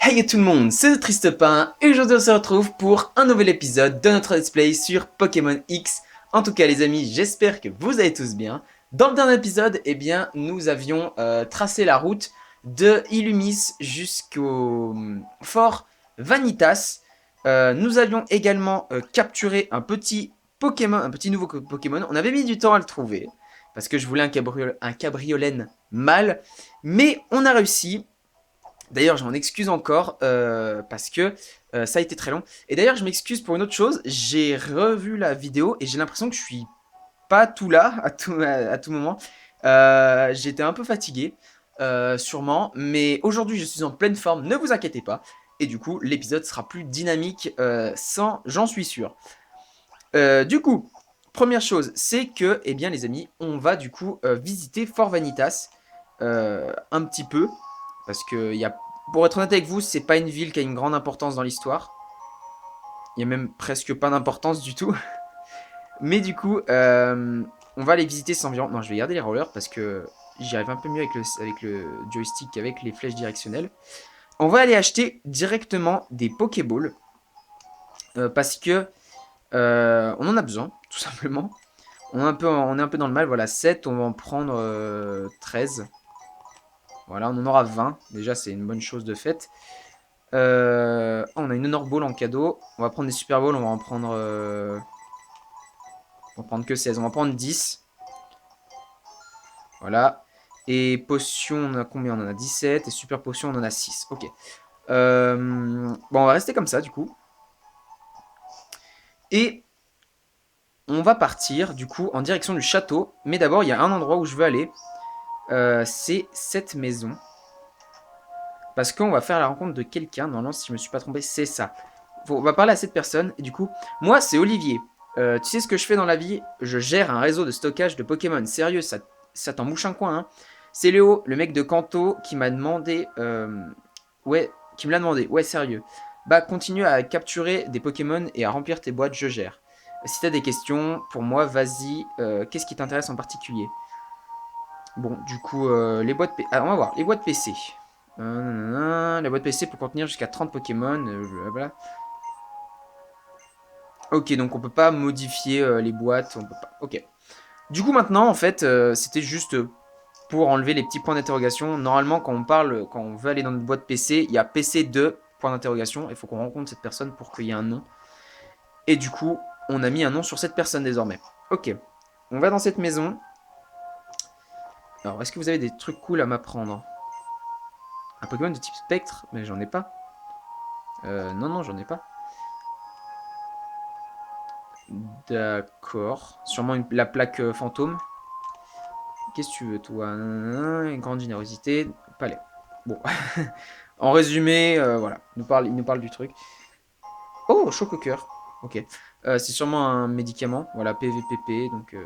Hey tout le monde, c'est Tristepin et aujourd'hui on se retrouve pour un nouvel épisode de notre let's play sur Pokémon X. En tout cas les amis, j'espère que vous allez tous bien. Dans le dernier épisode, nous avions tracé la route de Illumis jusqu'au fort Vanitas. Nous avions également capturé un petit Pokémon, un petit nouveau Pokémon. On avait mis du temps à le trouver parce que je voulais un cabriolène mâle, mais on a réussi. D'ailleurs, je m'en excuse encore parce que ça a été très long. Et d'ailleurs, je m'excuse pour une autre chose. J'ai revu la vidéo et j'ai l'impression que je suis pas tout là à tout moment. J'étais un peu fatigué, sûrement. Mais aujourd'hui, je suis en pleine forme. Ne vous inquiétez pas. Et du coup, l'épisode sera plus dynamique sans, j'en suis sûr. Du coup, première chose, c'est que, eh bien, les amis, on va du coup visiter Fort Vanitas un petit peu. Parce que, pour être honnête avec vous, c'est pas une ville qui a une grande importance dans l'histoire. Il y a même presque pas d'importance du tout. Mais du coup, on va aller visiter cet environ. Non, je vais garder les rollers parce que j'y arrive un peu mieux avec le joystick qu'avec les flèches directionnelles. On va aller acheter directement des Pokéballs. Parce que on en a besoin, tout simplement. On est un peu dans le mal. Voilà, 7, on va en prendre 13. Voilà, on en aura 20. Déjà, c'est une bonne chose de fait. On a une Honor Ball en cadeau. On va prendre des Super Balls, on va en prendre... on va prendre que 16. On va en prendre 10. Voilà. Et potions, on en a combien? On en a 17. Et super potions, on en a 6. Ok. Bon, on va rester comme ça, du coup. Et on va partir, du coup, en direction du château. Mais d'abord, il y a un endroit où je veux aller. C'est cette maison. Parce qu'on va faire la rencontre de quelqu'un. Normalement, si je me suis pas trompé, c'est ça. On va parler à cette personne. Et du coup, moi, c'est Olivier. Tu sais ce que je fais dans la vie? Je gère un réseau de stockage de Pokémon. Sérieux, ça t'en mouche un coin, hein. C'est Léo, le mec de Kanto, qui m'a demandé... ouais, qui me l'a demandé. Ouais, sérieux. Bah, continue à capturer des Pokémon et à remplir tes boîtes, je gère. Si t'as des questions, pour moi, vas-y. Qu'est-ce qui t'intéresse en particulier? Bon, du coup, les boîtes... Ah, on va voir. Les boîtes PC. La boîte PC peut contenir jusqu'à 30 Pokémon. Voilà. Ok, donc on peut pas modifier les boîtes, on peut pas. Ok. Du coup maintenant en fait, c'était juste pour enlever les petits points d'interrogation. Normalement quand on parle, quand on veut aller dans notre boîte PC, il y a PC 2 points d'interrogation. Il faut qu'on rencontre cette personne pour qu'il y ait un nom. Et du coup, on a mis un nom sur cette personne désormais. Ok. On va dans cette maison. Alors, est-ce que vous avez des trucs cool à m'apprendre? Un Pokémon de type spectre? Mais j'en ai pas. Non, non, j'en ai pas. D'accord. Sûrement la plaque fantôme. Qu'est-ce que tu veux, toi? Une grande générosité. Palais. Bon. En résumé, voilà. Il nous parle du truc. Oh, Chococoeur. Ok. C'est sûrement un médicament. Voilà, PVPP. Donc,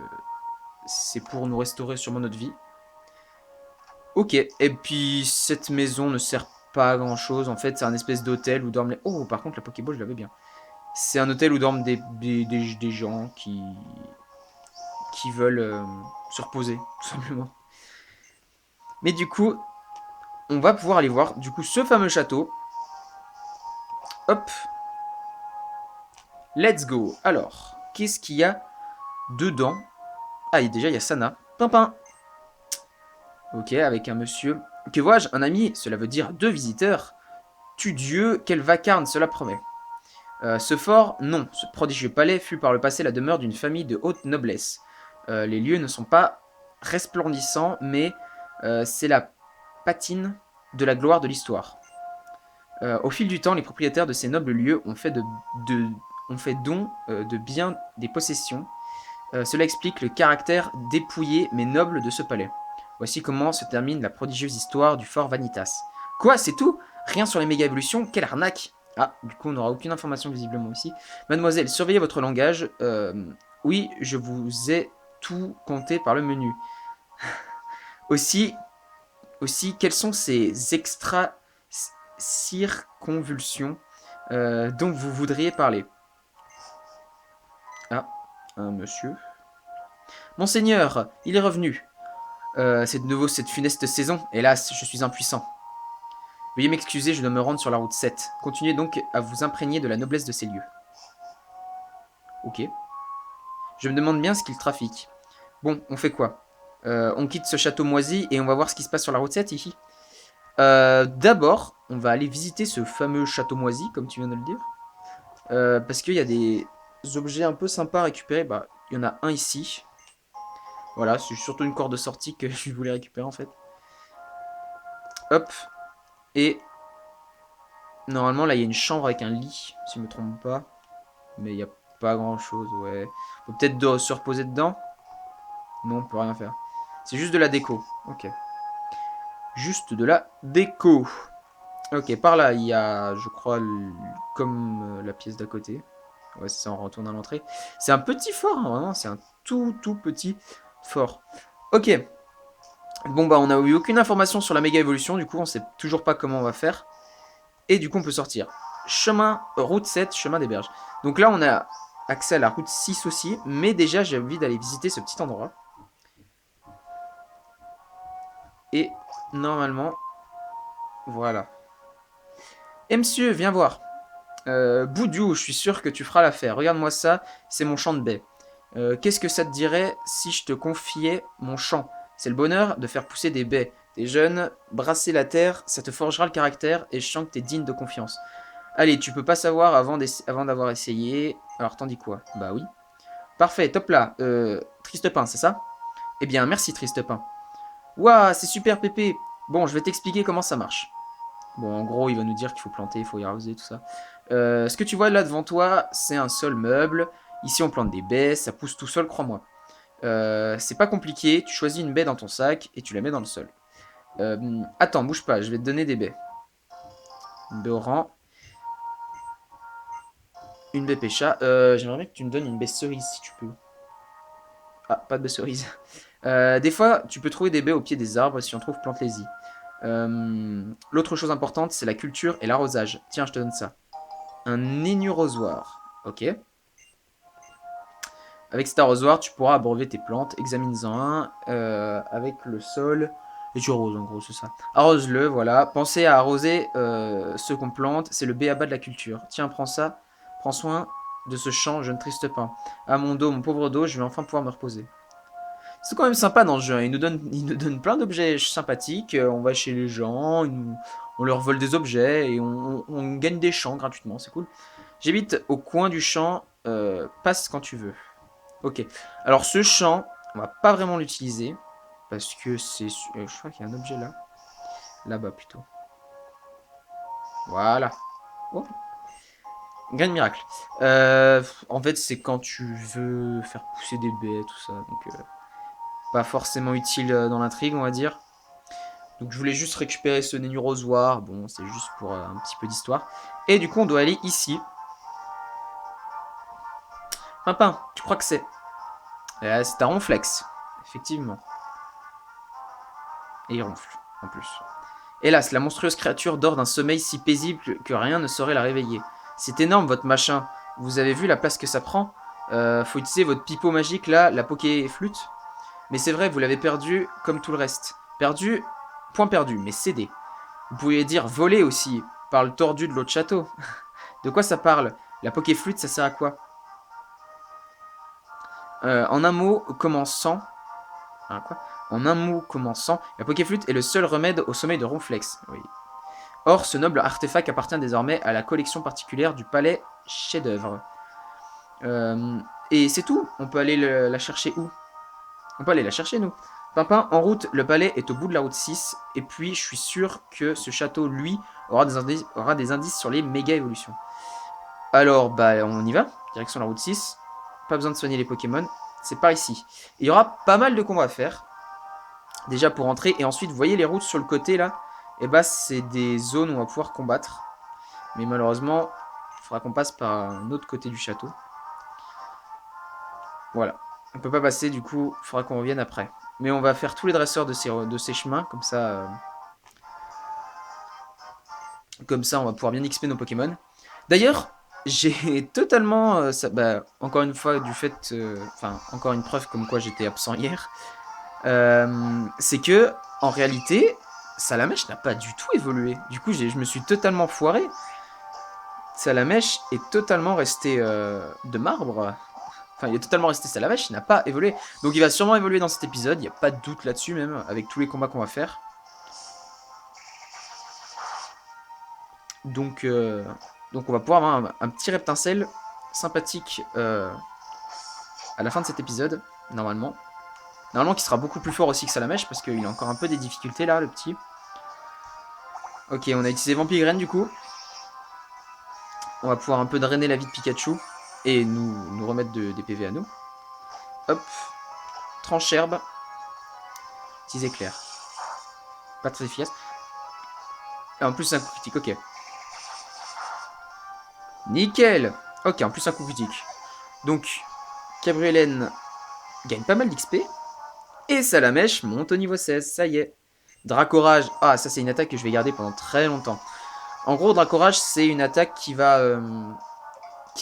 c'est pour nous restaurer sûrement notre vie. Ok. Et puis, cette maison ne sert pas à grand chose. En fait, c'est un espèce d'hôtel où dorment les. Oh, par contre, la Pokéball, je l'avais bien. C'est un hôtel où dorment des gens qui veulent se reposer, tout simplement. Mais du coup, on va pouvoir aller voir du coup ce fameux château. Hop, let's go. Alors, qu'est-ce qu'il y a dedans? Ah, déjà, il y a Sana. Pimpin. Ok, avec un monsieur. Que vois-je? Un ami, cela veut dire deux visiteurs. Tu Dieu, quel vacarme cela promet. Ce fort, non. Ce prodigieux palais fut par le passé la demeure d'une famille de haute noblesse. Les lieux ne sont pas resplendissants, mais c'est la patine de la gloire de l'histoire. Au fil du temps, les propriétaires de ces nobles lieux ont fait don de biens des possessions. Cela explique le caractère dépouillé mais noble de ce palais. Voici comment se termine la prodigieuse histoire du fort Vanitas. Quoi, c'est tout? Rien sur les méga évolutions? Quelle arnaque! Ah, du coup, on n'aura aucune information visiblement ici. Mademoiselle, surveillez votre langage. Oui, je vous ai tout compté par le menu. Aussi, quelles sont ces extra circonvulsions dont vous voudriez parler? Ah, un monsieur. Monseigneur, il est revenu. C'est de nouveau cette funeste saison. Hélas, je suis impuissant. Veuillez m'excuser, je dois me rendre sur la route 7. Continuez donc à vous imprégner de la noblesse de ces lieux. Ok. Je me demande bien ce qu'il trafique. Bon, on fait quoi? On quitte ce château moisi et on va voir ce qui se passe sur la route 7 ici. D'abord, on va aller visiter ce fameux château moisi, comme tu viens de le dire. Parce qu'il y a des objets un peu sympas à récupérer. Bah, il y en a un ici. Voilà, c'est surtout une corde de sortie que je voulais récupérer en fait. Hop. Et normalement, là, il y a une chambre avec un lit, si je me trompe pas. Mais il n'y a pas grand chose, ouais. On peut peut-être se reposer dedans. Non, on peut rien faire. C'est juste de la déco. Ok. Juste de la déco. Ok, par là, il y a, je crois, comme la pièce d'à côté. Ouais, c'est ça, on retourne à l'entrée. C'est un petit fort, hein, vraiment. C'est un tout petit fort. Ok. Bon, bah, on n'a eu aucune information sur la méga évolution. Du coup, on sait toujours pas comment on va faire. Et du coup, on peut sortir. Chemin, route 7, chemin des berges. Donc là, on a accès à la route 6 aussi. Mais déjà, j'ai envie d'aller visiter ce petit endroit. Et normalement, voilà. Eh monsieur, viens voir. Boudiou, je suis sûr que tu feras l'affaire. Regarde-moi ça, c'est mon champ de baie. Qu'est-ce que ça te dirait si je te confiais mon champ? C'est le bonheur de faire pousser des baies. T'es jeune, brasser la terre, ça te forgera le caractère et je sens que t'es digne de confiance. Allez, tu peux pas savoir avant d'avoir essayé. Alors t'en dis quoi? Bah oui. Parfait, top là. Tristepin, c'est ça? Eh bien, merci Tristepin. Ouah, c'est super Pépé. Bon, je vais t'expliquer comment ça marche. Bon, en gros, il va nous dire qu'il faut planter, il faut y arroser, tout ça. Ce que tu vois là devant toi, c'est un sol meuble. Ici, on plante des baies, ça pousse tout seul, crois-moi. C'est pas compliqué, tu choisis une baie dans ton sac et tu la mets dans le sol. Attends, bouge pas, je vais te donner des baies. Une baie au rang. Une baie pécha. J'aimerais bien que tu me donnes une baie cerise si tu peux. Ah, pas de baie cerise. Des fois, tu peux trouver des baies au pied des arbres. Si on trouve, plante-les-y. L'autre chose importante, c'est la culture et l'arrosage. Tiens, je te donne ça. Un énurosoir. Ok. Avec cet arrosoir, tu pourras abreuver tes plantes. Examine-en un avec le sol. Et tu arroses, en gros, c'est ça. Arrose-le, voilà. Pensez à arroser ce qu'on plante. C'est le b.a.-ba de la culture. Tiens, prends ça. Prends soin de ce champ, je ne triste pas. À mon dos, mon pauvre dos, je vais enfin pouvoir me reposer. C'est quand même sympa dans ce jeu. Il nous donne plein d'objets sympathiques. On va chez les gens, on leur vole des objets et on gagne des champs gratuitement. C'est cool. J'habite au coin du champ. Passe quand tu veux. Ok. Alors ce champ, on va pas vraiment l'utiliser parce que c'est. Je crois qu'il y a un objet là. Là-bas plutôt. Voilà. Oh. Grain de miracle. En fait, c'est quand tu veux faire pousser des baies, tout ça. Donc, pas forcément utile dans l'intrigue, on va dire. Donc, je voulais juste récupérer ce nénurosoir. Bon, c'est juste pour un petit peu d'histoire. Et du coup, on doit aller ici. Pimpin, tu crois que c'est c'est un ronflex. Effectivement. Et il ronfle, en plus. Hélas, la monstrueuse créature dort d'un sommeil si paisible que rien ne saurait la réveiller. C'est énorme, votre machin. Vous avez vu la place que ça prend? Faut utiliser votre pipeau magique, là, la poké-flûte. Mais c'est vrai, vous l'avez perdu comme tout le reste. Perdu, point perdu, mais cédé. Vous pouvez dire voler aussi, par le tordu de l'autre château. De quoi ça parle? La poké-flûte, ça sert à quoi? En un mot commençant... Hein, quoi? En un mot commençant, la poké-flûte est le seul remède au sommeil de Ronflex. Oui. Or, ce noble artefact appartient désormais à la collection particulière du palais chef-d'œuvre. Et c'est tout. On peut aller la chercher où? On peut aller la chercher, nous. Pimpin, en route, le palais est au bout de la route 6. Et puis, je suis sûr que ce château, lui, aura des indices sur les méga-évolutions. Alors, bah, on y va. Direction la route 6. Pas besoin de soigner les Pokémon. C'est par ici. Il y aura pas mal de combats à faire. Déjà pour entrer. Et ensuite, vous voyez les routes sur le côté, là? Et bah, c'est des zones où on va pouvoir combattre. Mais malheureusement, il faudra qu'on passe par un autre côté du château. Voilà. On peut pas passer, du coup, il faudra qu'on revienne après. Mais on va faire tous les dresseurs de ces chemins, comme ça... Comme ça, on va pouvoir bien XP nos Pokémon. D'ailleurs, j'ai totalement... encore une fois, du fait... Enfin, encore une preuve comme quoi j'étais absent hier. C'est que, en réalité, Salamèche n'a pas du tout évolué. Du coup, je me suis totalement foiré. Salamèche est totalement resté de marbre. Enfin, il est totalement resté Salamèche, il n'a pas évolué. Donc il va sûrement évoluer dans cet épisode, il n'y a pas de doute là-dessus même, avec tous les combats qu'on va faire. Donc on va pouvoir avoir un petit Reptincelle sympathique à la fin de cet épisode, normalement. Normalement, qui sera beaucoup plus fort aussi que Salamèche, parce qu'il a encore un peu des difficultés là, le petit. Ok, on a utilisé Vampigraine du coup. On va pouvoir un peu drainer la vie de Pikachu et nous remettre des PV à nous. Hop, Trancherbe. Petits éclairs. Pas très efficace. Et en plus, un coup critique, ok. Nickel. Ok, en plus un coup critique. Donc, Cabriolaine gagne pas mal d'XP. Et Salamèche monte au niveau 16, ça y est. Dracorage, ah ça c'est une attaque que je vais garder pendant très longtemps. En gros, Dracorage c'est une attaque qui va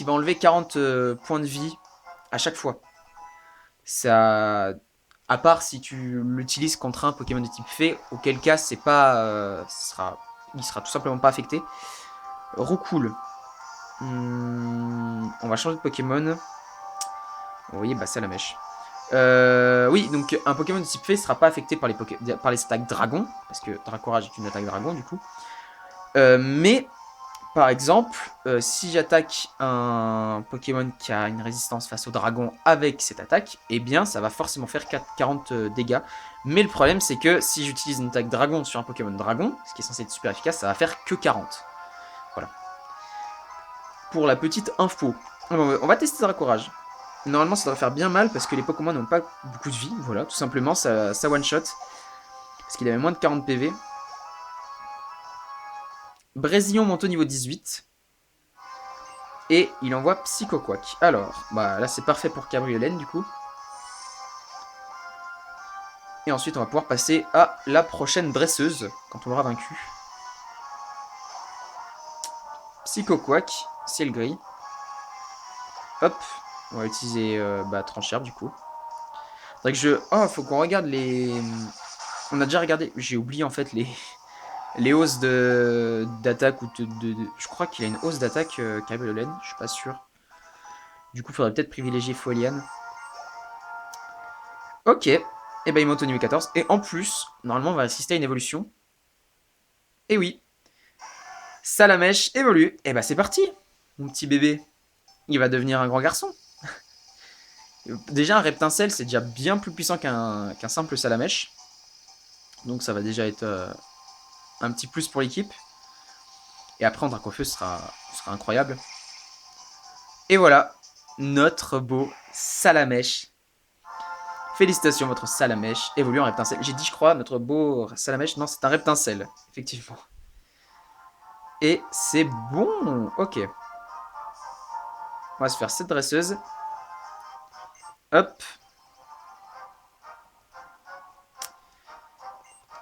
enlever 40 points de vie à chaque fois. Ça, à part si tu l'utilises contre un Pokémon de type Fée, auquel cas c'est pas, il sera tout simplement pas affecté. Roucoule. On va changer de Pokémon. Vous voyez, bah Salamèche. Oui, donc un Pokémon de type Fée ne sera pas affecté par les attaques dragon, parce que Dracorage est une attaque dragon du coup. Mais, par exemple, si j'attaque un Pokémon qui a une résistance face au dragon avec cette attaque, eh bien ça va forcément faire 40 dégâts. Mais le problème c'est que si j'utilise une attaque dragon sur un Pokémon dragon, ce qui est censé être super efficace, ça va faire que 40. Voilà. Pour la petite info. On va tester Dracorage. Normalement ça devrait faire bien mal parce que les Pokémon n'ont pas beaucoup de vie, voilà, tout simplement, ça one shot. Parce qu'il avait moins de 40 PV. Brésillon monte au niveau 18. Et il envoie Psychoquack. Alors, bah là c'est parfait pour Cabriolaine du coup. Et ensuite on va pouvoir passer à la prochaine dresseuse, quand on l'aura vaincu. Psychoquack, ciel gris. Hop, on va utiliser Trancherbe du coup. Faudrait que je... Oh, faut qu'on regarde les... On a déjà regardé, j'ai oublié en fait les hausses d'attaque ou je crois qu'il a une hausse d'attaque Cabriolaine, je suis pas sûr. Du coup, il faudrait peut-être privilégier Foliane. Ok, et ben il monte au niveau 14. Et en plus, normalement, on va assister à une évolution. Et oui, Salamèche évolue. Et ben c'est parti, mon petit bébé. Il va devenir un grand garçon. Déjà, un Reptincelle, c'est déjà bien plus puissant qu'un simple Salamèche. Donc ça va déjà être un petit plus pour l'équipe. Et après, en Dracofeu, ce sera incroyable. Et voilà, notre beau Salamèche. Félicitations, votre Salamèche évolue en Reptincelle. J'ai dit, je crois, notre beau Salamèche. Non, c'est un Reptincelle, effectivement. Et c'est bon. Ok. On va se faire cette dresseuse. Hop.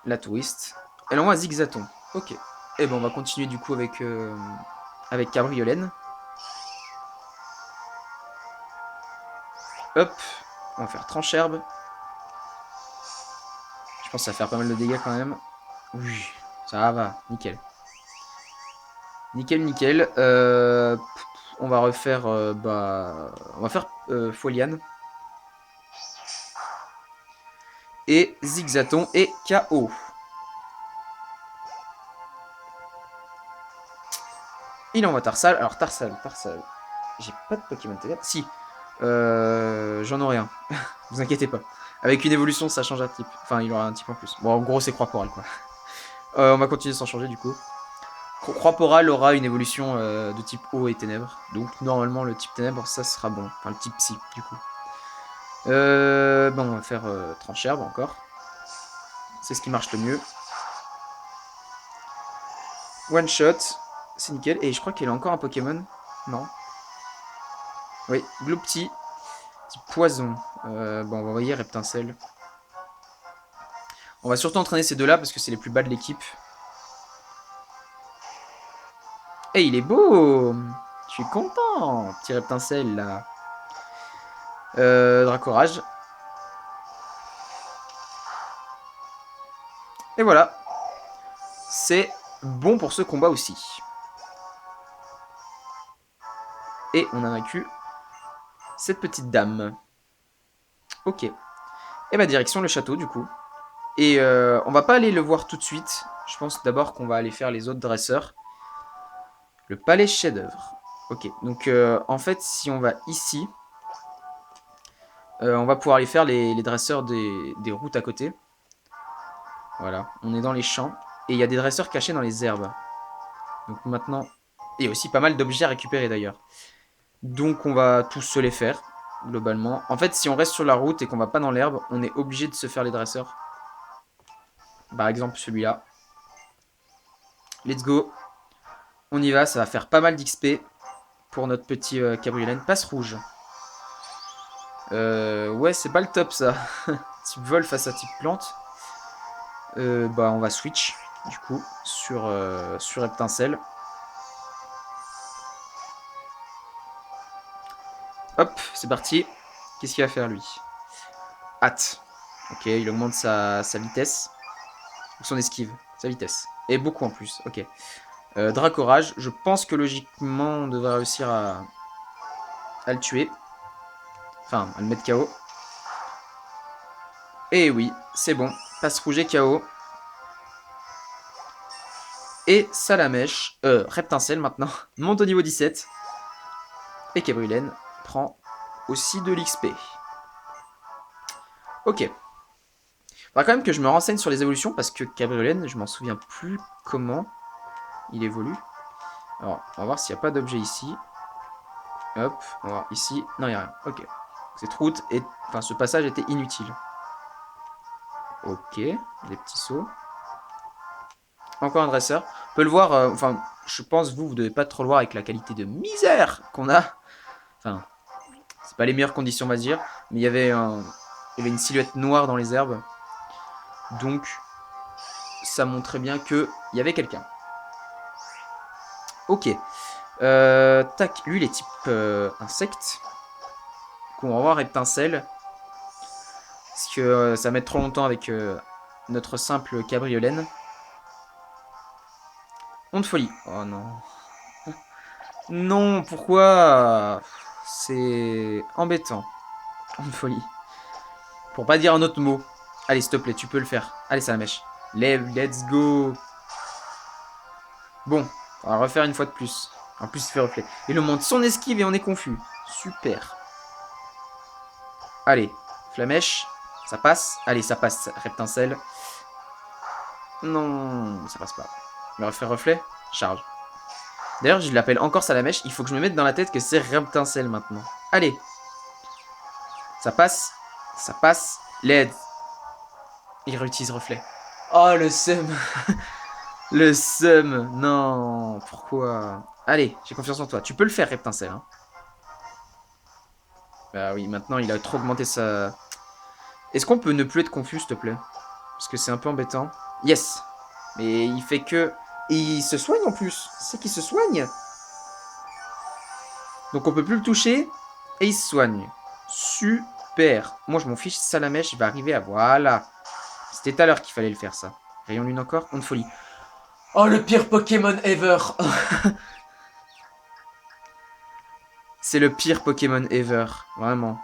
La touriste. Elle envoie un Zigzaton. Ok. Et bon, on va continuer du coup avec Cabriolaine. Hop. On va faire Trancherbe. Je pense que ça va faire pas mal de dégâts quand même. Oui, ça va. Nickel. Nickel, nickel. On va refaire... on va faire Foliane. Et Zigzaton et KO. Il envoie Tarsal. Alors Tarsal. J'ai pas de Pokémon TDR. Si. J'en aurai un. Vous inquiétez pas. Avec une évolution, ça change un type. Enfin, il aura un type en plus. Bon, en gros, c'est Croix-Porale, quoi. On va continuer sans changer, du coup. Croix-Porale aura une évolution de type eau et ténèbres. Donc, normalement, le type ténèbres, ça sera bon. Enfin, le type psy, du coup. Bon, on va faire Trancherbe encore. C'est ce qui marche le mieux. One shot. C'est nickel. Et je crois qu'il a encore un Pokémon. Non. Oui, Gloupti. Type poison. Bon, on va envoyer Reptincelle. On va surtout entraîner ces deux-là parce que c'est les plus bas de l'équipe. Et il est beau. Je suis content. Petit Reptincelle, là. Dracorage. Et voilà. c'est bon pour ce combat aussi. Et on a vaincu cette petite dame. Ok. Et bah direction le château du coup. Et on va pas aller le voir tout de suite. Je pense d'abord qu'on va aller faire les autres dresseurs. Le palais chef-d'œuvre. Ok, donc en fait si on va ici, on va pouvoir aller faire les dresseurs des routes à côté. Voilà, on est dans les champs. Et il y a des dresseurs cachés dans les herbes. Donc maintenant... Et aussi pas mal d'objets à récupérer d'ailleurs. Donc on va tous se les faire, globalement. En fait, si on reste sur la route et qu'on va pas dans l'herbe, on est obligé de se faire les dresseurs. Par exemple celui-là. Let's go. On y va, ça va faire pas mal d'XP pour notre petit cabriolet. Passe rouge. Ouais, c'est pas le top ça. Type vol face à type plante. Bah on va switch du coup sur Reptincelle. Hop, c'est parti. Qu'est-ce qu'il va faire lui? Hâte. Ok, il augmente sa vitesse. Son esquive, sa vitesse. Et beaucoup en plus, ok. Dracorage, je pense que logiquement on devrait réussir à le tuer. Enfin, à le mettre KO. Et oui, c'est bon. Passe rouge et KO. Et Salamèche, Reptincelle maintenant, monte au niveau 17. Et Cabrulaine prend aussi de l'XP. Ok. Faudra quand même que je me renseigne sur les évolutions parce que Cabrulaine, je m'en souviens plus comment il évolue. Alors, on va voir s'il n'y a pas d'objet ici. Hop, on va voir ici. Non, il n'y a rien. Ok. Cette route est... Enfin, ce passage était inutile. Ok, des petits sauts. Encore un dresseur. On peut le voir, enfin, je pense, vous devez pas trop le voir avec la qualité de misère qu'on a. Enfin, c'est pas les meilleures conditions, on va dire. Mais il y avait une silhouette noire dans les herbes. Donc, ça montrait bien qu'il y avait quelqu'un. Ok. Tac, lui, il est type insecte. Donc, on va voir Reptincelle. Parce que ça va mettre trop longtemps avec notre simple cabriolaine. Honte folie. Oh non. Non, pourquoi? C'est embêtant. Honte folie. Pour pas dire un autre mot. Allez, s'il te plaît, tu peux le faire. Allez, ça la mèche. Let's go. Bon, on va refaire une fois de plus. En plus, il fait reflet. Il nous montre son esquive et on est confus. Super. Allez, flamèche. Ça passe. Allez, ça passe. Reptincelle. Non, ça passe pas. On va refaire reflet. Charge. D'ailleurs, je l'appelle encore Salamèche. Il faut que je me mette dans la tête que c'est Reptincelle maintenant. Allez. Ça passe. Ça passe. L'aide. Il réutilise reflet. Oh, le seum. Le seum. Non. Pourquoi? Allez, j'ai confiance en toi. Tu peux le faire, Reptincelle. Hein. Bah oui, maintenant, il a trop augmenté sa... Est-ce qu'on peut ne plus être confus, s'il te plaît? Parce que c'est un peu embêtant. Yes. Mais il fait que... Et il se soigne en plus. C'est qu'il se soigne. Donc on peut plus le toucher. Et il se soigne. Super. Moi je m'en fiche, Salamèche va arriver à... Voilà. C'était tout à l'heure qu'il fallait le faire ça. Rayon lune encore. Honte folie. Oh le pire Pokémon ever. C'est le pire Pokémon ever. Vraiment.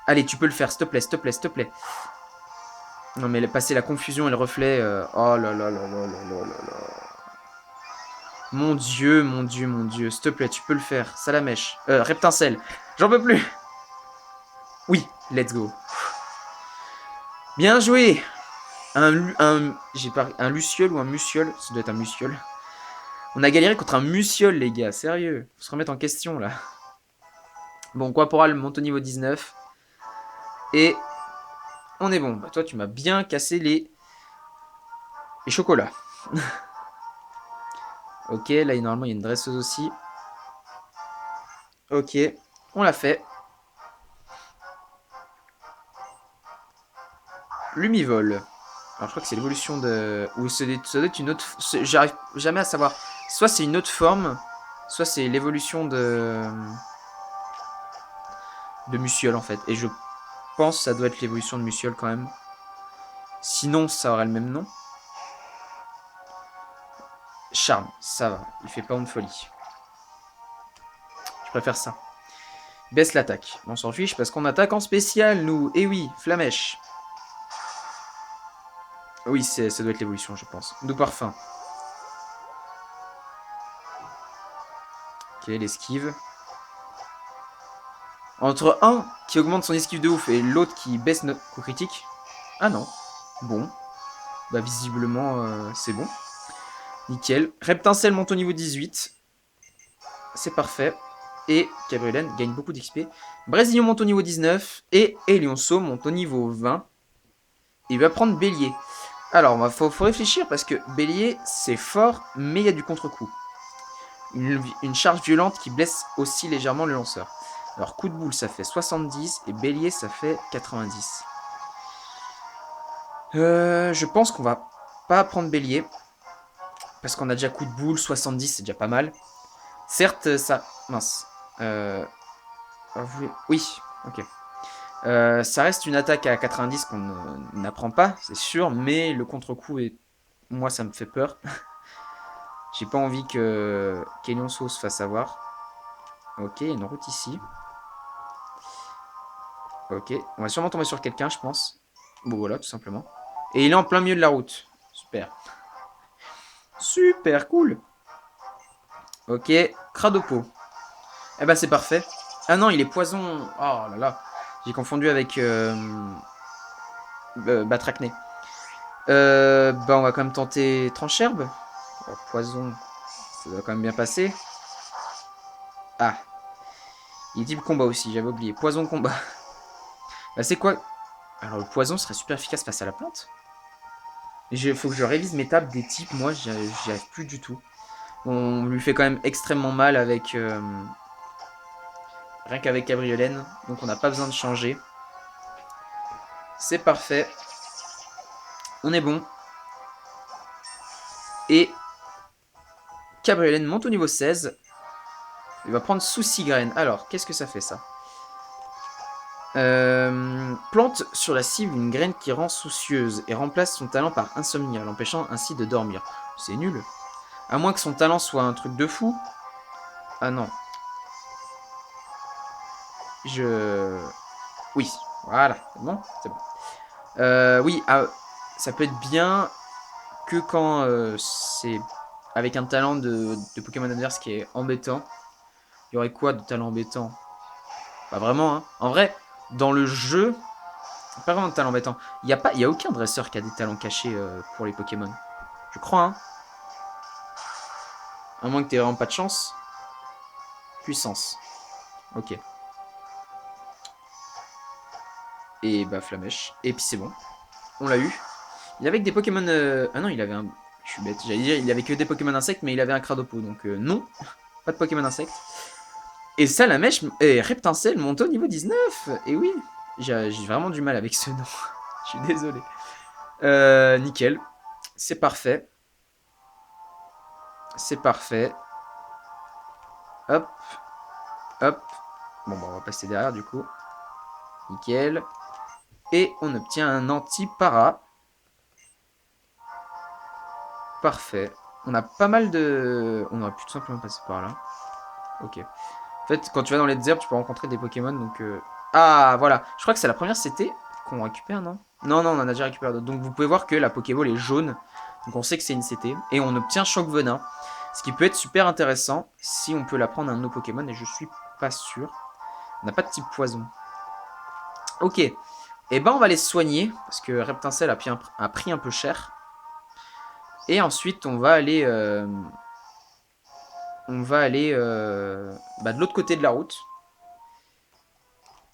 Allez, tu peux le faire, s'il te plaît, s'il te plaît, s'il te plaît. Non mais passer la confusion et le reflet... Oh là là là là là là là là. Mon dieu, mon dieu, mon dieu. S'il te plaît, tu peux le faire. Salamèche. Reptincelle. J'en peux plus. Oui, let's go. Bien joué. Un luciole ou un muciole. Ça doit être un muciole. On a galéré contre un muciole, les gars. Sérieux. Faut se remettre en question, là. Bon, Quaporal monte au niveau 19. Et on est bon. Bah, toi, tu m'as bien cassé les chocolats. Ok, là, normalement, il y a une dresseuse aussi. Ok, on l'a fait. Lumivol. Alors, je crois que c'est l'évolution de... Ou ça doit être une autre... J'arrive jamais à savoir. Soit c'est une autre forme, soit c'est l'évolution de Muciole, en fait. Et je pense que ça doit être l'évolution de Muciole, quand même. Sinon, ça aurait le même nom. Charme, ça va. Il fait pas honte folie. Je préfère ça. Baisse l'attaque. On s'en fiche parce qu'on attaque en spécial, nous. Eh oui, Flamèche. Oui, ça doit être l'évolution, je pense. Doux parfum. Ok, l'esquive. Entre un qui augmente son esquive de ouf et l'autre qui baisse notre coup critique. Ah non. Bon. Bah visiblement, c'est bon. Nickel. Reptincelle monte au niveau 18. C'est parfait. Et Gabrielen gagne beaucoup d'XP. Brésilien monte au niveau 19. Et Elionso monte au niveau 20. Il va prendre Bélier. Alors, faut réfléchir parce que Bélier, c'est fort, mais il y a du contre-coup. Une charge violente qui blesse aussi légèrement le lanceur. Alors, coup de boule, ça fait 70 et Bélier, ça fait 90. Je pense qu'on va pas prendre Bélier. Parce qu'on a déjà coup de boule, 70, c'est déjà pas mal. Certes, ça... Mince. Oui, ok. Ça reste une attaque à 90 qu'on n'apprend pas, c'est sûr, mais le contre-coup, moi, ça me fait peur. J'ai pas envie que Kelionso se fasse avoir. Ok, il y a une route ici. Ok, on va sûrement tomber sur quelqu'un, je pense. Bon, voilà, tout simplement. Et il est en plein milieu de la route. Super. Super cool. Ok, Cradopo. Eh ben, c'est parfait. Ah non, il est poison. Oh là là. J'ai confondu avec Batracné. Bah, on va quand même tenter Trancherbe. Oh, poison. Ça doit quand même bien passer. Ah. Il est type combat aussi, j'avais oublié. Poison combat. Bah, c'est quoi? Alors, le poison serait super efficace face à la plante. Il faut que je révise mes tables des types. Moi, j'y arrive plus du tout. On lui fait quand même extrêmement mal avec... rien qu'avec Cabriolène. Donc, on n'a pas besoin de changer. C'est parfait. On est bon. Et Cabriolène monte au niveau 16. Il va prendre Souci Graine. Alors, qu'est-ce que ça fait, ça? Plante sur la cible une graine qui rend soucieuse et remplace son talent par insomnia, l'empêchant ainsi de dormir. C'est nul. À moins que son talent soit un truc de fou. Ah non. Oui, voilà, c'est bon, c'est bon. Oui, ça peut être bien que quand c'est avec un talent de Pokémon adverse qui est embêtant. Il y aurait quoi de talent embêtant? Pas vraiment, hein. En vrai, dans le jeu, pas vraiment de talent embêtant. Il y a aucun dresseur qui a des talents cachés pour les Pokémon. Je crois, hein. À moins que t'aies vraiment pas de chance. Puissance. Ok. Et bah, Flamèche. Et puis c'est bon. On l'a eu. Il avait que des Pokémon... Ah non, il avait un... Je suis bête. J'allais dire, il avait que des Pokémon insectes, mais il avait un Cradopo. Donc non, pas de Pokémon insectes. Et Salamèche et Reptincelle montent au niveau 19. Et oui, j'ai vraiment du mal avec ce nom. Je suis désolé. Nickel. C'est parfait. C'est parfait. Hop. Hop. Bon, bah, on va passer derrière du coup. Nickel. Et on obtient un anti-para. Parfait. On a pas mal de... On aurait pu tout simplement passer par là. Ok. En fait, quand tu vas dans les déserts, tu peux rencontrer des Pokémon, donc... Ah, voilà. Je crois que c'est la première CT qu'on récupère, non? Non, non, on en a déjà récupéré d'autres. Donc vous pouvez voir que la Pokéball est jaune. Donc on sait que c'est une CT. Et on obtient Choc Venin. Ce qui peut être super intéressant si on peut la prendre à un de nos Pokémon. Et je suis pas sûr. On n'a pas de type poison. Ok. Et ben on va les soigner. Parce que Reptincelle a pris un peu cher. Et ensuite on va aller... de l'autre côté de la route.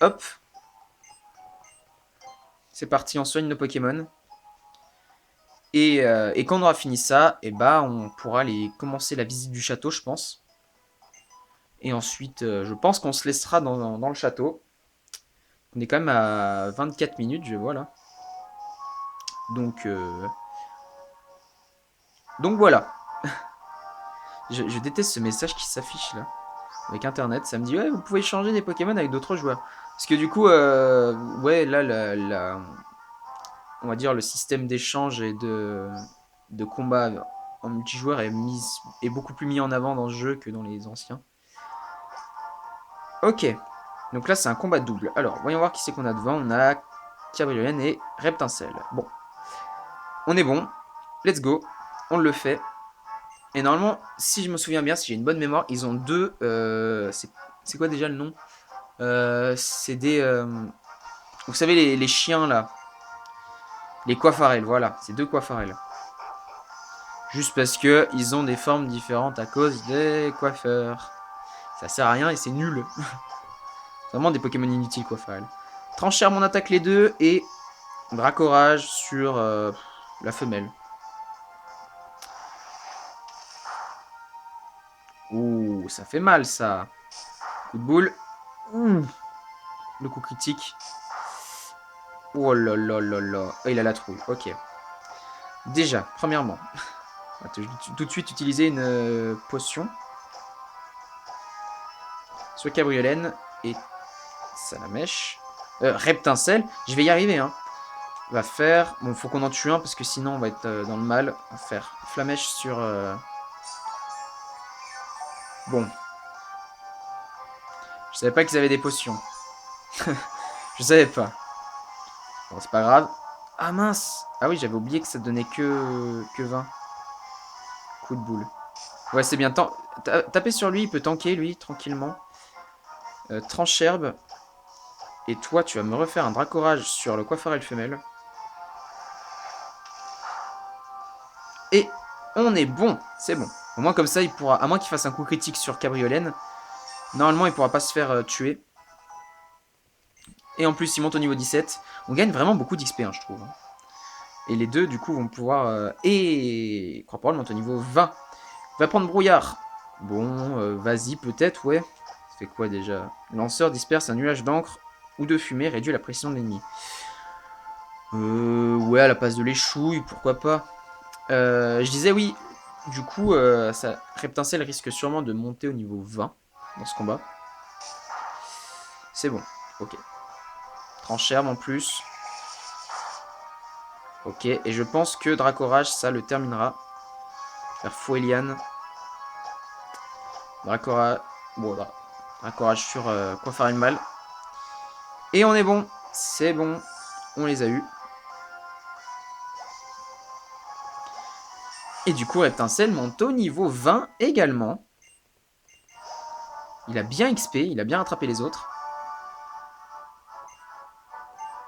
Hop. C'est parti, on soigne nos Pokémon. Et quand on aura fini ça, et on pourra aller commencer la visite du château, je pense. Et ensuite, je pense qu'on se laissera dans le château. On est quand même à 24 minutes, je vois là. Donc voilà. je déteste ce message qui s'affiche là. Avec internet, ça me dit ouais, vous pouvez changer des Pokémon avec d'autres joueurs. Parce que du coup, ouais, là, on va dire le système d'échange et de combat en multijoueur est beaucoup plus mis en avant dans ce jeu que dans les anciens. Ok, donc là c'est un combat double. Alors, voyons voir qui c'est qu'on a devant. On a Cabriolène et Reptincelle. Bon, on est bon. Let's go. On le fait. Et normalement, si je me souviens bien, si j'ai une bonne mémoire, ils ont deux... c'est quoi déjà le nom? C'est des... vous savez, les chiens, là. Les coiffarelles, voilà. C'est deux coiffarelles. Juste parce que ils ont des formes différentes à cause des coiffeurs. Ça sert à rien et c'est nul. C'est vraiment des Pokémon inutiles, coiffarelles. Tranchère mon attaque les deux et... Dracorage sur la femelle. Ouh, ça fait mal, ça. Coup de boule. Ouh. Le coup critique. Oh là là là là. Oh, il a la trouille. Ok. Déjà, premièrement, on va tout de suite utiliser une potion sur Cabriolène et Salamèche. Reptincelle. Je vais y arriver, hein. On va faire... Bon, faut qu'on en tue un parce que sinon on va être dans le mal. On va faire Flamèche sur... Bon. Je savais pas qu'ils avaient des potions. Je savais pas. Bon, c'est pas grave. Ah mince. Ah oui, j'avais oublié que ça donnait que 20. Coup de boule. Ouais, c'est bien. Tapez sur lui, il peut tanker, lui, tranquillement. Trancherbe. Et toi, tu vas me refaire un Dracorage sur le coiffeur femelle. Et on est bon. C'est bon. Au moins, comme ça, il pourra... À moins qu'il fasse un coup critique sur Cabriolène. Normalement, il pourra pas se faire tuer. Et en plus, il monte au niveau 17. On gagne vraiment beaucoup d'XP, hein, je trouve. Et les deux, du coup, vont pouvoir... Et Croix-Parole monte au niveau 20. Va prendre Brouillard. Bon, vas-y, peut-être, ouais. Ça fait quoi déjà? Lanceur disperse un nuage d'encre ou de fumée, réduit la pression de l'ennemi. Ouais, à la place de l'échouille, pourquoi pas. Je disais oui, du coup, Reptincelle risque sûrement de monter au niveau 20 dans ce combat. C'est bon, ok. Trancherbe en plus. Ok, et je pense que Dracorage, ça le terminera. Faire Foueliane. Dracorage. Bon, Dracorage sur Coiffard Mal. Et on est bon. C'est bon. On les a eus. Et du coup, Reptincelle monte au niveau 20 également. Il a bien XP, il a bien rattrapé les autres.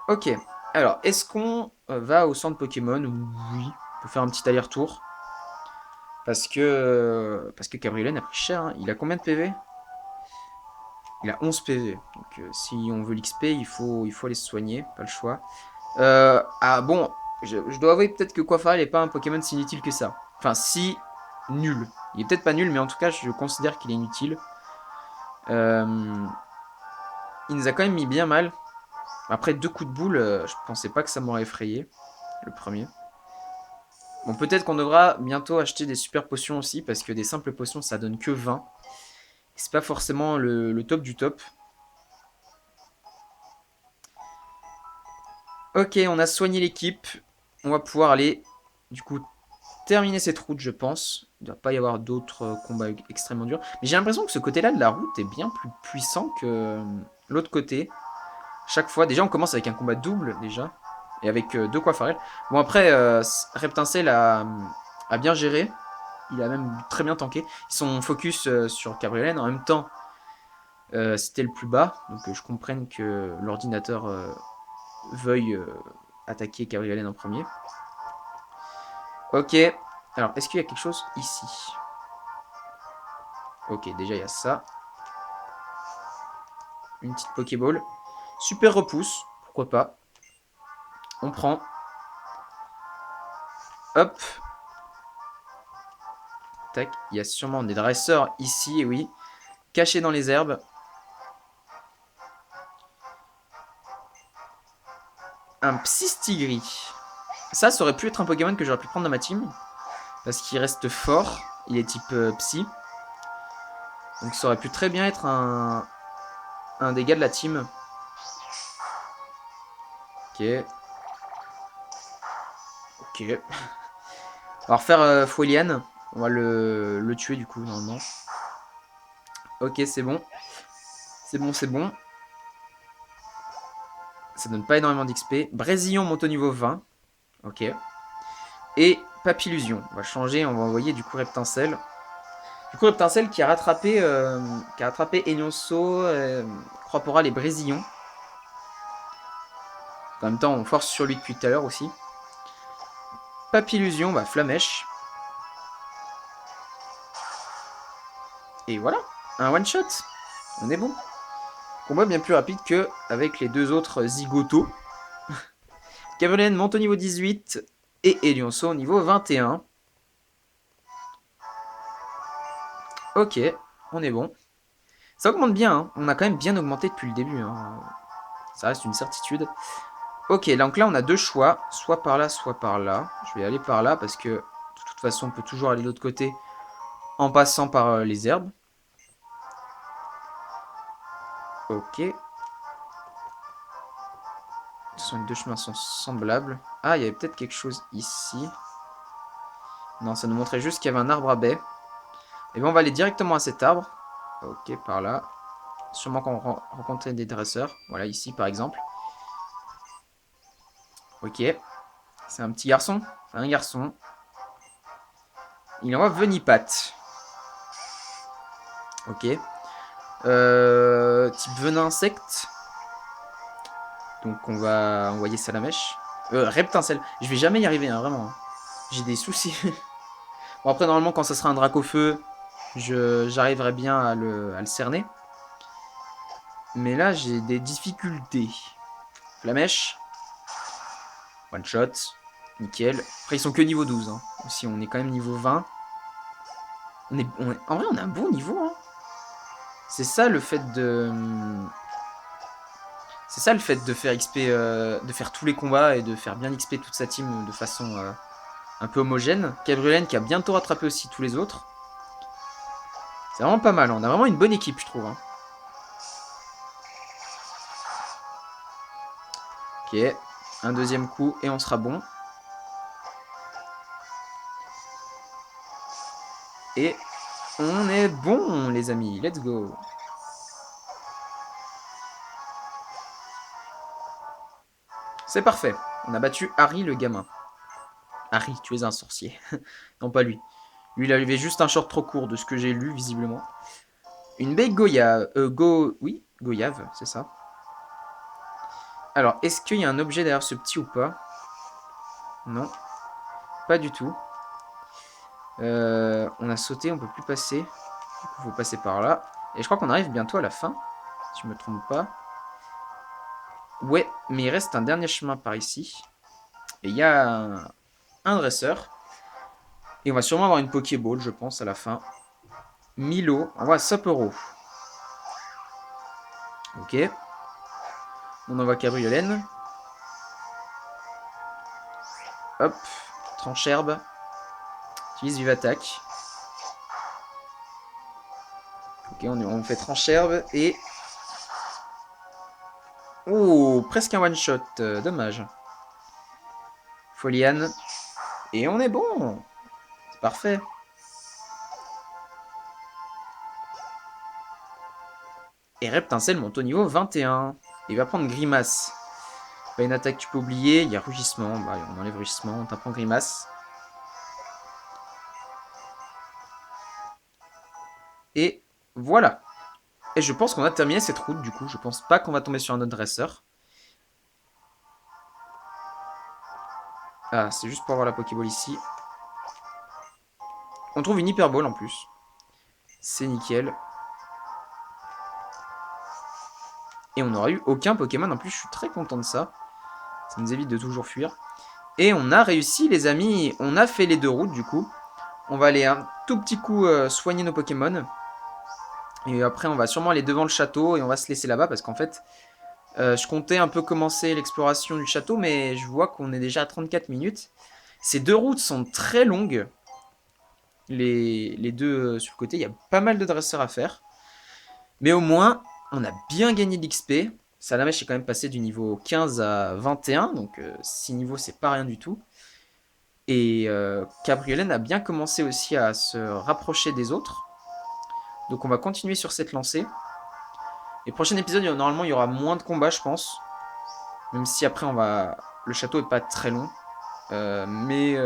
Ok. Alors, est-ce qu'on va au centre Pokémon? Oui. On peut faire un petit aller-retour. Parce que Cabriolène a pris cher. Hein. Il a combien de PV? Il a 11 PV. Donc, si on veut l'XP, il faut aller se soigner. Pas le choix. Ah bon, je dois avouer peut-être que Coiffard n'est pas un Pokémon si inutile que ça. Enfin, si nul. Il est peut-être pas nul, mais en tout cas, je considère qu'il est inutile. Il nous a quand même mis bien mal. Après 2 coups de boule, je pensais pas que ça m'aurait effrayé. Le premier. Bon, peut-être qu'on devra bientôt acheter des super potions aussi, parce que des simples potions, ça donne que 20. C'est pas forcément le top du top. Ok, on a soigné l'équipe. On va pouvoir aller, du coup, terminer cette route, je pense. Il ne doit pas y avoir d'autres combats extrêmement durs. Mais j'ai l'impression que ce côté-là de la route est bien plus puissant que l'autre côté. Chaque fois, déjà, on commence avec un combat double, déjà. Et avec deux coiffarelles. Bon, après, Reptincelle a bien géré. Il a même très bien tanké. Ils sont focus sur Cabriolène. En même temps, c'était le plus bas. Donc, je comprenne que l'ordinateur veuille attaquer Cabriolène en premier. Ok. Alors, est-ce qu'il y a quelque chose ici? Ok, déjà, il y a ça. Une petite Pokéball. Super repousse. Pourquoi pas. On prend. Hop. Tac. Il y a sûrement des dresseurs ici, oui. Cachés dans les herbes. Un Psystigri. Ça aurait pu être un Pokémon que j'aurais pu prendre dans ma team. Parce qu'il reste fort. Il est type Psy. Donc ça aurait pu très bien être un des gars de la team. Ok. Ok. On va refaire Folian. On va le tuer du coup, normalement. Ok, c'est bon. C'est bon, c'est bon. Ça donne pas énormément d'XP. Brésillon monte au niveau 20. Ok. Et Papillusion. On va changer, on va envoyer du coup Reptincelle. Du coup, Reptincelle qui a rattrapé Elionceau, Croix-Poral et Brésillon. En même temps, on force sur lui depuis tout à l'heure aussi. Papillusion, bah Flamèche. Et voilà, un one-shot. On est bon. Combat bien plus rapide que avec les deux autres zigotos. Gabriel monte au niveau 18 et Elionceau au niveau 21. Ok, on est bon. Ça augmente bien, hein. On a quand même bien augmenté depuis le début. Hein. Ça reste une certitude. Ok, donc là on a deux choix, soit par là, soit par là. Je vais aller par là parce que de toute façon on peut toujours aller de l'autre côté en passant par les herbes. Ok. Les deux chemins sont semblables. Ah, il y avait peut-être quelque chose ici. Non, ça nous montrait juste qu'il y avait un arbre à baie. Et bien on va aller directement à cet arbre. Ok, par là. Sûrement qu'on rencontrait des dresseurs. Voilà, ici par exemple. Ok. C'est un petit garçon. C'est un garçon. Il envoie Venipat. Ok. Type venin insecte. Donc on va envoyer Salamèche. Reptincelle. Je vais jamais y arriver, hein, vraiment. J'ai des soucis. Bon après normalement quand ça sera un drac au feu, j'arriverai bien à le cerner. Mais là j'ai des difficultés. Flamèche. One shot. Nickel. Après ils sont que niveau 12. Hein. Si on est quand même niveau 20. En vrai on a un bon niveau. Hein. C'est ça le fait de... C'est ça le fait de faire XP, de faire tous les combats et de faire bien XP toute sa team de façon un peu homogène. Gabrielen qui a bientôt rattrapé aussi tous les autres. C'est vraiment pas mal, on a vraiment une bonne équipe je trouve. Hein. Ok, un deuxième coup et on sera bon. Et on est bon les amis, let's go. C'est parfait, on a battu Harry le gamin. Harry, tu es un sorcier. Non pas lui. Lui il avait juste un short trop court de ce que j'ai lu visiblement. Une baie Goyave. Oui, Goyave, c'est ça. Alors, est-ce qu'il y a un objet derrière ce petit ou pas? Non, pas du tout. On a sauté, on peut plus passer. Du coup, faut passer par là. Et je crois qu'on arrive bientôt à la fin, si je me trompe pas. Ouais, mais il reste un dernier chemin par ici. Et il y a un dresseur. Et on va sûrement avoir une Pokéball, je pense, à la fin. Milo, on voit Sapero. Ok. On envoie Cabriolène. Hop, Trancherbe. Utilise Vive Attaque. Ok, on fait Trancherbe et... Oh, presque un one-shot, dommage. Foliane. Et on est bon. C'est parfait. Et Reptincelle monte au niveau 21. Il va prendre Grimace. Pas une attaque tu peux oublier. Il y a Rugissement. Bah, on enlève Rugissement. On t'apprend Grimace. Et voilà. Et je pense qu'on a terminé cette route du coup. Je pense pas qu'on va tomber sur un autre dresseur. Ah, c'est juste pour avoir la Pokéball ici. On trouve une Hyper Ball en plus. C'est nickel. Et on n'aura eu aucun Pokémon en plus. Je suis très content de ça. Ça nous évite de toujours fuir. Et on a réussi les amis. On a fait les deux routes du coup. On va aller un tout petit coup soigner nos Pokémon. Et après on va sûrement aller devant le château et on va se laisser là-bas parce qu'en fait je comptais un peu commencer l'exploration du château mais je vois qu'on est déjà à 34 minutes. Ces deux routes sont très longues. Les deux sur le côté, il y a pas mal de dresseurs à faire. Mais au moins on a bien gagné de l'XP. Salamèche est quand même passé du niveau 15 à 21 donc 6 niveaux c'est pas rien du tout. Et Cabriolène a bien commencé aussi à se rapprocher des autres. Donc on va continuer sur cette lancée. Et prochain épisode, normalement, il y aura moins de combats, je pense. Même si après, le château est pas très long. Mais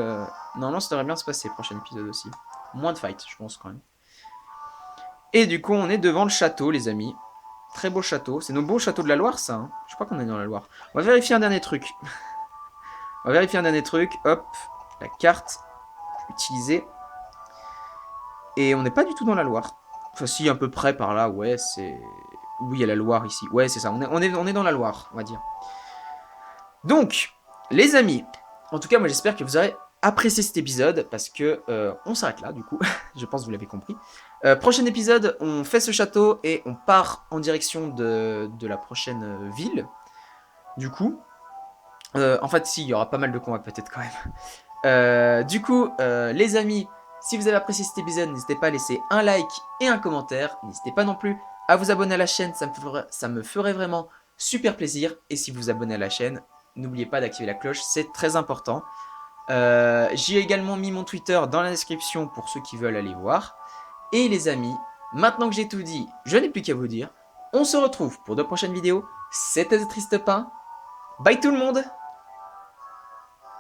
normalement, ça devrait bien se passer, prochain épisode aussi. Moins de fight, je pense, quand même. Et du coup, on est devant le château, les amis. Très beau château. C'est nos beaux châteaux de la Loire, ça. Hein. Je crois qu'on est dans la Loire. On va vérifier un dernier truc. On va vérifier un dernier truc. Hop, la carte utilisée. Et on n'est pas du tout dans la Loire. Enfin, si, à peu près par là, ouais, c'est... Oui, il y a la Loire ici. Ouais, c'est ça. On est dans la Loire, on va dire. Donc, les amis, en tout cas, moi j'espère que vous aurez apprécié cet épisode parce que on s'arrête là, du coup. Je pense que vous l'avez compris. Prochain épisode, on fait ce château et on part en direction de la prochaine ville. Du coup, en fait, si, il y aura pas mal de combats peut-être quand même. Du coup, les amis, si vous avez apprécié cet épisode, n'hésitez pas à laisser un like et un commentaire. N'hésitez pas non plus à vous abonner à la chaîne, ça me ferait vraiment super plaisir. Et si vous vous abonnez à la chaîne, n'oubliez pas d'activer la cloche, c'est très important. J'ai également mis mon Twitter dans la description pour ceux qui veulent aller voir. Et les amis, maintenant que j'ai tout dit, je n'ai plus qu'à vous dire, on se retrouve pour de prochaines vidéos. C'était The Triste Pain. Bye tout le monde!